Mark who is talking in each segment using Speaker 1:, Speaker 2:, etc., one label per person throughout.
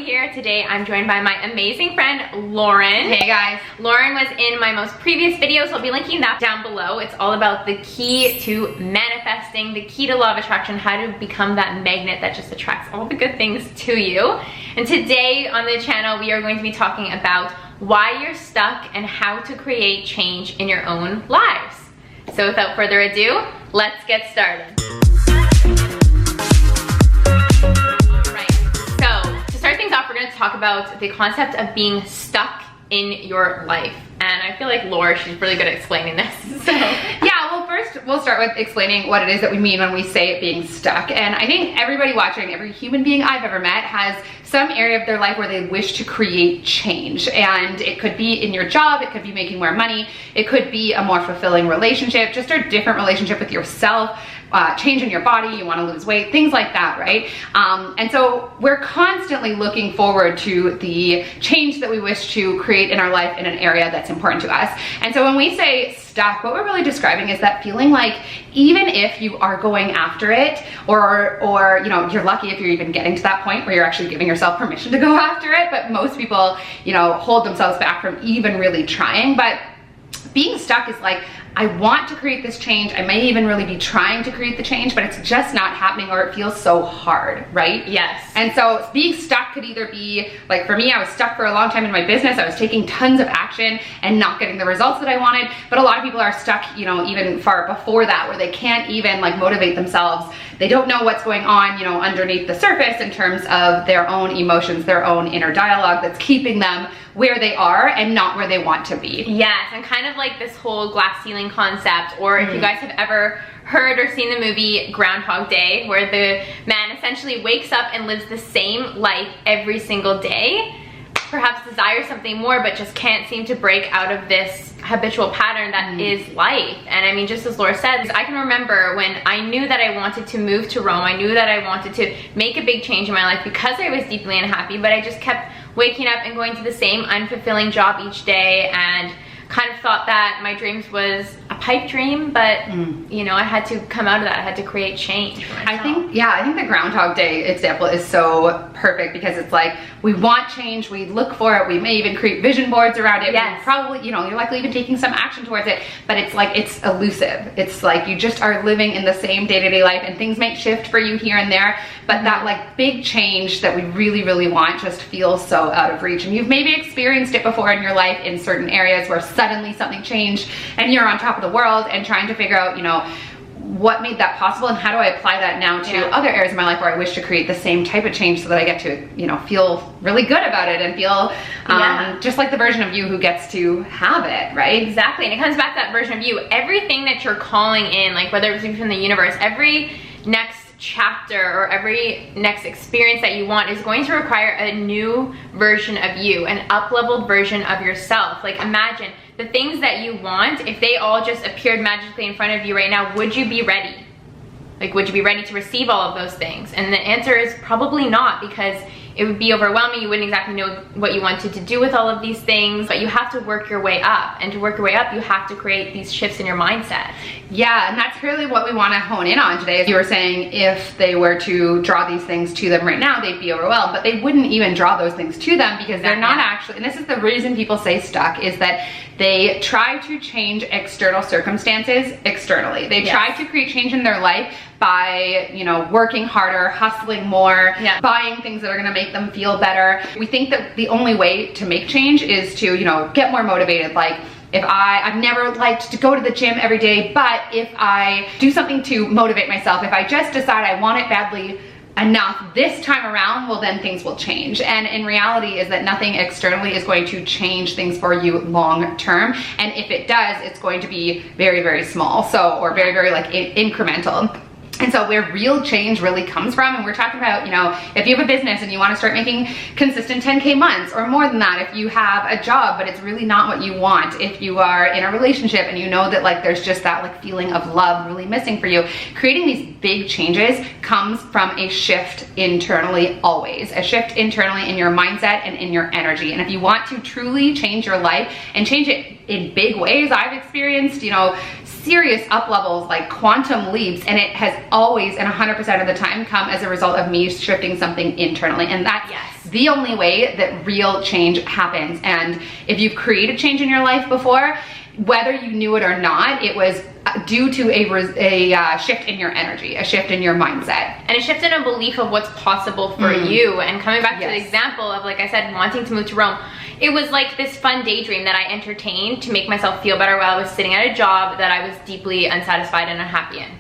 Speaker 1: Ashley here. Today I'm joined by my amazing friend Lauren.
Speaker 2: Hey guys.
Speaker 1: Lauren was in my most previous video, so I'll be linking that down below. It's all about the key to manifesting, the key to law of attraction, how to become that magnet that just attracts all the good things to you. And today on the channel we are going to be talking about why you're stuck and how to create change in your own lives. So without further ado, let's get started. We're going to talk about the concept of being stuck in your life. And I feel like Laura, she's really good at explaining this. So
Speaker 2: yeah, well first we'll start with explaining what it is that we mean when we say being stuck. And I think everybody watching, every human being I've ever met has some area of their life where they wish to create change. And it could be in your job, it could be making more money, it could be a more fulfilling relationship, just a different relationship with yourself, change in your body, you want to lose weight, things like that, right? And so we're constantly looking forward to the change that we wish to create in our life in an area that's important to us. And so when we say stuck, what we're really describing is that feeling like even if you are going after it, or you know, you're lucky if you're even getting to that point where you're actually giving yourself permission to go after it, but most people, you know, hold themselves back from even really trying. But being stuck is like, I want to create this change. I may even really be trying to create the change, but it's just not happening, or it feels so hard, right?
Speaker 1: Yes.
Speaker 2: And so being stuck could either be, like for me, I was stuck for a long time in my business. I was taking tons of action and not getting the results that I wanted. But a lot of people are stuck, you know, even far before that, where they can't even like motivate themselves. They don't know what's going on, you know, underneath the surface in terms of their own emotions, their own inner dialogue that's keeping them where they are and not where they want to be.
Speaker 1: Yes, and kind of like this whole glass ceiling concept, or if you guys have ever heard or seen the movie Groundhog Day, where the man essentially wakes up and lives the same life every single day, perhaps desires something more but just can't seem to break out of this habitual pattern that is life. And I mean, just as Laura said, I can remember when I knew that I wanted to move to Rome, I knew that I wanted to make a big change in my life because I was deeply unhappy, but I just kept waking up and going to the same unfulfilling job each day, and kind of thought that my dreams was a pipe dream, but you know, I had to come out of that. I had to create change for myself.
Speaker 2: I think the Groundhog Day example is so perfect, because it's like, we want change, we look for it, we may even create vision boards around it.
Speaker 1: Yes.
Speaker 2: Probably, you know, you're likely even taking some action towards it, but it's like, it's elusive. It's like you just are living in the same day-to-day life, and things might shift for you here and there, but that like big change that we really, really want just feels so out of reach. And you've maybe experienced it before in your life in certain areas where suddenly something changed and you're on top of the world and trying to figure out, you know, what made that possible and how do I apply that now to other areas of my life where I wish to create the same type of change so that I get to, you know, feel really good about it and feel just like the version of you who gets to have it, right?
Speaker 1: Exactly. And it comes back to that version of you. Everything that you're calling in, like whether it's from the universe, every next chapter or every next experience that you want is going to require a new version of you, an up-leveled version of yourself. Like imagine the things that you want, if they all just appeared magically in front of you right now, would you be ready? Like, would you be ready to receive all of those things? And the answer is probably not, because it would be overwhelming. You wouldn't exactly know what you wanted to do with all of these things, but you have to work your way up. And to work your way up, you have to create these shifts in your mindset.
Speaker 2: Yeah, and that's really what we want to hone in on today. As you were saying, if they were to draw these things to them right now, they'd be overwhelmed, but they wouldn't even draw those things to them because they're not actually, and this is the reason people say stuck, is that they try to change external circumstances externally. They try to create change in their life by, you know, working harder, hustling more, buying things that are gonna make them feel better. We think that the only way to make change is to, you know, get more motivated. Like, if I've never liked to go to the gym every day, but if I do something to motivate myself, if I just decide I want it badly enough this time around, well then things will change. And in reality is that nothing externally is going to change things for you long term. And if it does, it's going to be very, very small. So, or very, very like incremental. And so where real change really comes from, and we're talking about, you know, if you have a business and you want to start making consistent 10K months or more than that, if you have a job but it's really not what you want, if you are in a relationship and you know that like there's just that like feeling of love really missing for you, creating these big changes comes from a shift internally always, a shift internally in your mindset and in your energy. And if you want to truly change your life and change it in big ways, I've experienced, you know, serious up levels, like quantum leaps, and it has always and 100% of the time come as a result of me shifting something internally. And that's the only way that real change happens. And if you've created change in your life before, whether you knew it or not, it was due to a shift in your energy, a shift in your mindset.
Speaker 1: And a shift in a belief of what's possible for you. And coming back to the example of, like I said, wanting to move to Rome, it was like this fun daydream that I entertained to make myself feel better while I was sitting at a job that I was deeply unsatisfied and unhappy in.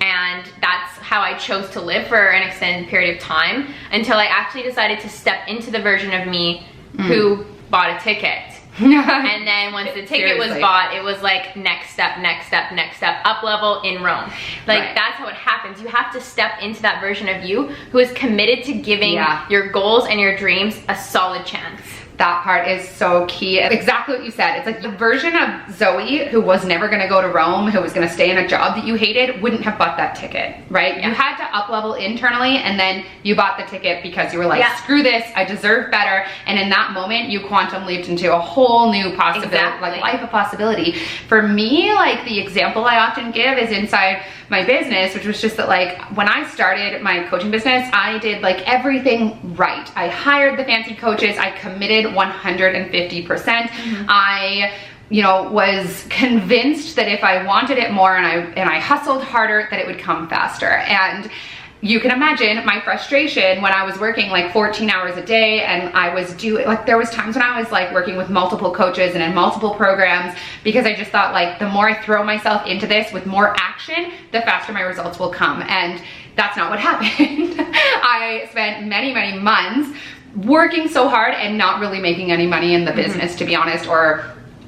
Speaker 1: And that's how I chose to live for an extended period of time, until I actually decided to step into the version of me who bought a ticket. And then once the ticket was bought, it was like next step, next step, next step, up level in Rome. Like that's how it happens. You have to step into that version of you who is committed to giving your goals and your dreams a solid chance.
Speaker 2: That part is so key. Exactly what you said. It's like the version of Zoe who was never gonna go to Rome, who was gonna stay in a job that you hated, wouldn't have bought that ticket, right? You had to up level internally, and then you bought the ticket because you were like, screw this, I deserve better. And in that moment, you quantum leaped into a whole new possibility, like life of possibility. For me, like the example I often give is inside my business, which was just that, like, when I started my coaching business, I did like everything right. I hired the fancy coaches, I committed 150%. I, you know, was convinced that if I wanted it more and I hustled harder, that it would come faster. And you can imagine my frustration when I was working like 14 hours a day, and I was doing, like, there was times when I was like working with multiple coaches and in multiple programs, because I just thought, like, the more I throw myself into this with more action, the faster my results will come. And that's not what happened. I spent many, many months working so hard and not really making any money in the business, to be honest. Or,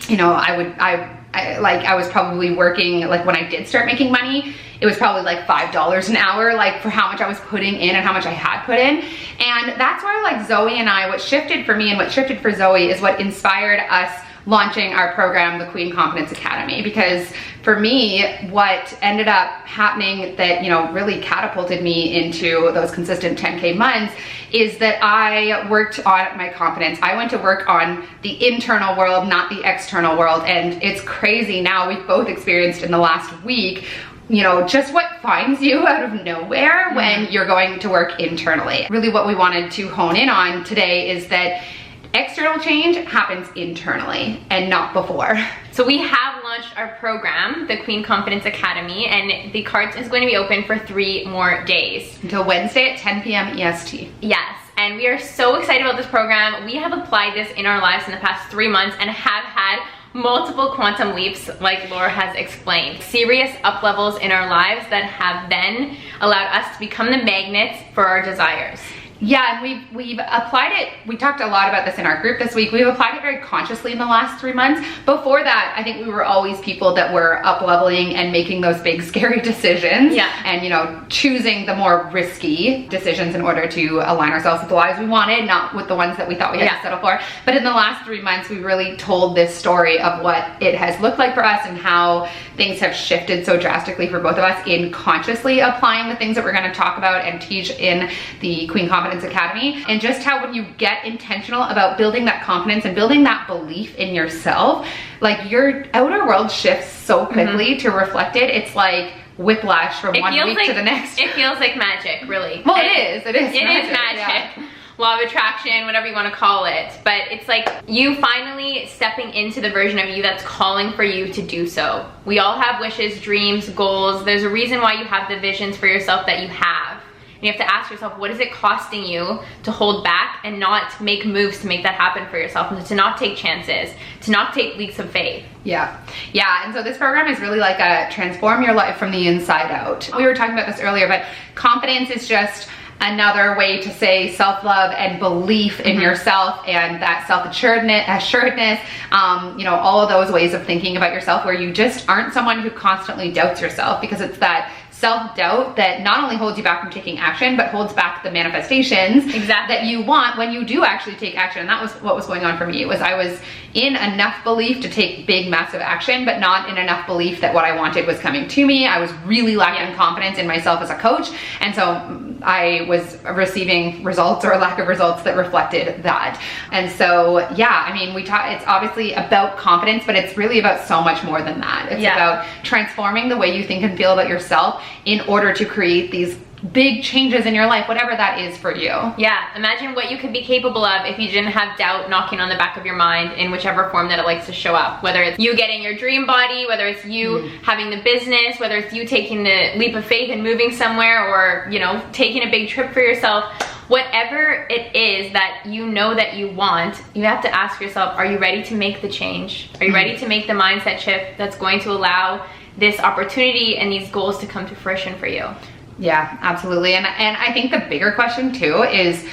Speaker 2: you know, I was probably working, like, when I did start making money, it was probably like $5 an hour, like, for how much I was putting in and how much I had put in. And that's where, like, Zoe and I, what shifted for me and what shifted for Zoe is what inspired us launching our program, the Queen Confidence Academy. Because for me, what ended up happening that, you know, really catapulted me into those consistent 10K months is that I worked on my confidence. I went to work on the internal world, not the external world. And it's crazy now, we've both experienced in the last week, you know, just what finds you out of nowhere when you're going to work internally. Really what we wanted to hone in on today is that external change happens internally and not before.
Speaker 1: So we have launched our program, the Queen Confidence Academy, and the cards is going to be open for 3 more days.
Speaker 2: Until Wednesday at 10 p.m. EST.
Speaker 1: Yes, and we are so excited about this program. We have applied this in our lives in the past 3 months and have had multiple quantum leaps, like Laura has explained. Serious up levels in our lives that have then allowed us to become the magnets for our desires.
Speaker 2: Yeah, and we've applied it. We talked a lot about this in our group this week. We've applied it very consciously in the last 3 months. Before that, I think we were always people that were up leveling and making those big scary decisions. And, you know, choosing the more risky decisions in order to align ourselves with the lives we wanted, not with the ones that we thought we had to settle for. But in the last 3 months, we really told this story of what it has looked like for us and how things have shifted so drastically for both of us in consciously applying the things that we're going to talk about and teach in the Queen Confidence Academy, and just how when you get intentional about building that confidence and building that belief in yourself, like, your outer world shifts so quickly to reflect it. It's like whiplash from one week to the next.
Speaker 1: It feels like magic, really.
Speaker 2: Well, it is magic.
Speaker 1: Yeah. Law of attraction, whatever you want to call it. But it's like you finally stepping into the version of you that's calling for you to do so. We all have wishes, dreams, goals. There's a reason why you have the visions for yourself that you have. You have to ask yourself, what is it costing you to hold back and not make moves to make that happen for yourself, and to not take chances, to not take leaps of faith?
Speaker 2: Yeah. And so this program is really like a transform your life from the inside out. We were talking about this earlier, but confidence is just another way to say self-love and belief in yourself, and that self-assuredness, you know, all of those ways of thinking about yourself where you just aren't someone who constantly doubts yourself, because it's that self-doubt that not only holds you back from taking action, but holds back the manifestations that you want when you do actually take action. And that was what was going on for me. It was I was in enough belief to take big, massive action, but not in enough belief that what I wanted was coming to me. I was really lacking confidence in myself as a coach. And so I was receiving results or lack of results that reflected that. And so, yeah, I mean, it's obviously about confidence, but it's really about so much more than that. It's about transforming the way you think and feel about yourself in order to create these big changes in your life, whatever that is for you.
Speaker 1: Yeah, imagine what you could be capable of if you didn't have doubt knocking on the back of your mind in whichever form that it likes to show up. Whether it's you getting your dream body, whether it's you having the business, whether it's you taking the leap of faith and moving somewhere, or, you know, taking a big trip for yourself. Whatever it is that you know that you want, you have to ask yourself, are you ready to make the change? Are you ready to make the mindset shift that's going to allow this opportunity and these goals to come to fruition for you?
Speaker 2: Yeah, absolutely. And I think the bigger question too is,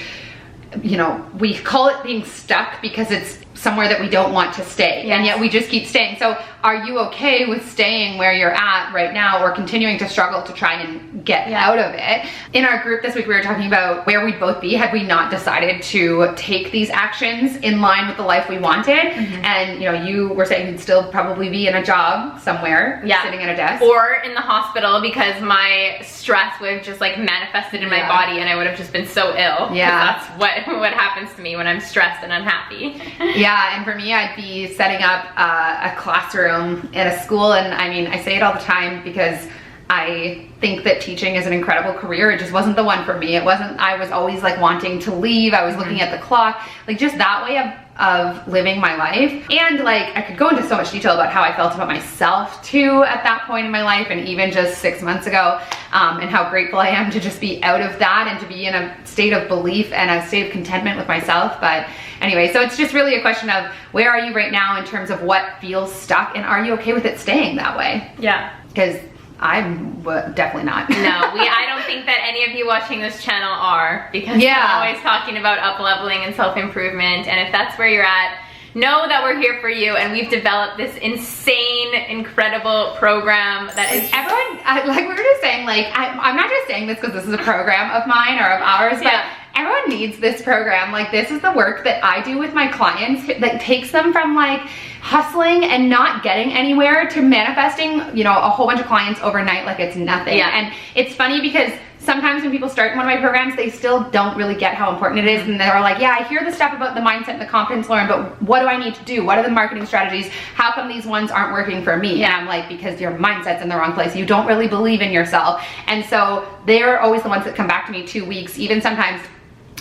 Speaker 2: you know, we call it being stuck because it's somewhere that we don't want to stay, and yet we just keep staying. So are you okay with staying where you're at right now, or continuing to struggle to try and get out of it? In our group this week, we were talking about where we'd both be had we not decided to take these actions in line with the life we wanted. And, you know, you were saying you'd still probably be in a job somewhere, sitting at a desk.
Speaker 1: Or in the hospital, because my stress would have just like manifested in my body, and I would have just been so ill. That's what happens to me when I'm stressed and unhappy.
Speaker 2: Yeah, and for me, I'd be setting up a classroom in a school, and I mean, I say it all the time because I think that teaching is an incredible career. It just wasn't the one for me. It wasn't, I was always like wanting to leave. I was looking at the clock, like just that way of living my life. And like, I could go into so much detail about how I felt about myself too at that point in my life, and even just 6 months ago, and how grateful I am to just be out of that and to be in a state of belief and a state of contentment with myself. But anyway, so it's just really a question of where are you right now in terms of what feels stuck, and are you okay with it staying that way?
Speaker 1: Yeah.
Speaker 2: Because I'm definitely not.
Speaker 1: No, I don't think that any of you watching this channel are, because we're always talking about up-leveling and self-improvement. And if that's where you're at, know that we're here for you, and we've developed this insane, incredible program that is
Speaker 2: everyone, like we were just saying, like, I'm not just saying this because this is a program of mine or of ours, but everyone needs this program. Like, this is the work that I do with my clients that takes them from like hustling and not getting anywhere to manifesting, you know, a whole bunch of clients overnight like it's nothing. And it's funny because sometimes when people start in one of my programs, they still don't really get how important it is, and they're like, yeah, I hear the stuff about the mindset and the confidence, Lauren, but what do I need to do? What are the marketing strategies? How come these ones aren't working for me? And I'm like, because your mindset's in the wrong place. You don't really believe in yourself. And so they're always the ones that come back to me 2 weeks, even sometimes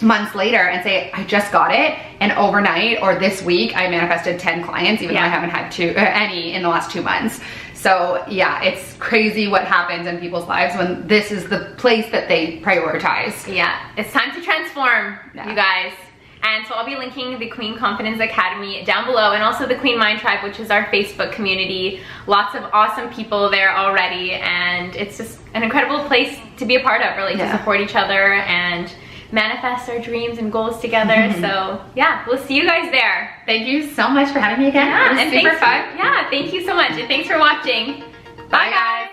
Speaker 2: months later, and say, I just got it, and overnight or this week I manifested 10 clients, even though I haven't had any in the last 2 months. So yeah, it's crazy what happens in people's lives when this is the place that they prioritize.
Speaker 1: Yeah, it's time to transform, you guys. And so I'll be linking the Queen Confidence Academy down below, and also the Queen Mind Tribe, which is our Facebook community. Lots of awesome people there already, and it's just an incredible place to be a part of, really, to support each other and manifest our dreams and goals together. So yeah, we'll see you guys there.
Speaker 2: Thank you so much for having me again.
Speaker 1: Yeah,
Speaker 2: it was super fun.
Speaker 1: Yeah, thank you so much, and thanks for watching. Bye guys.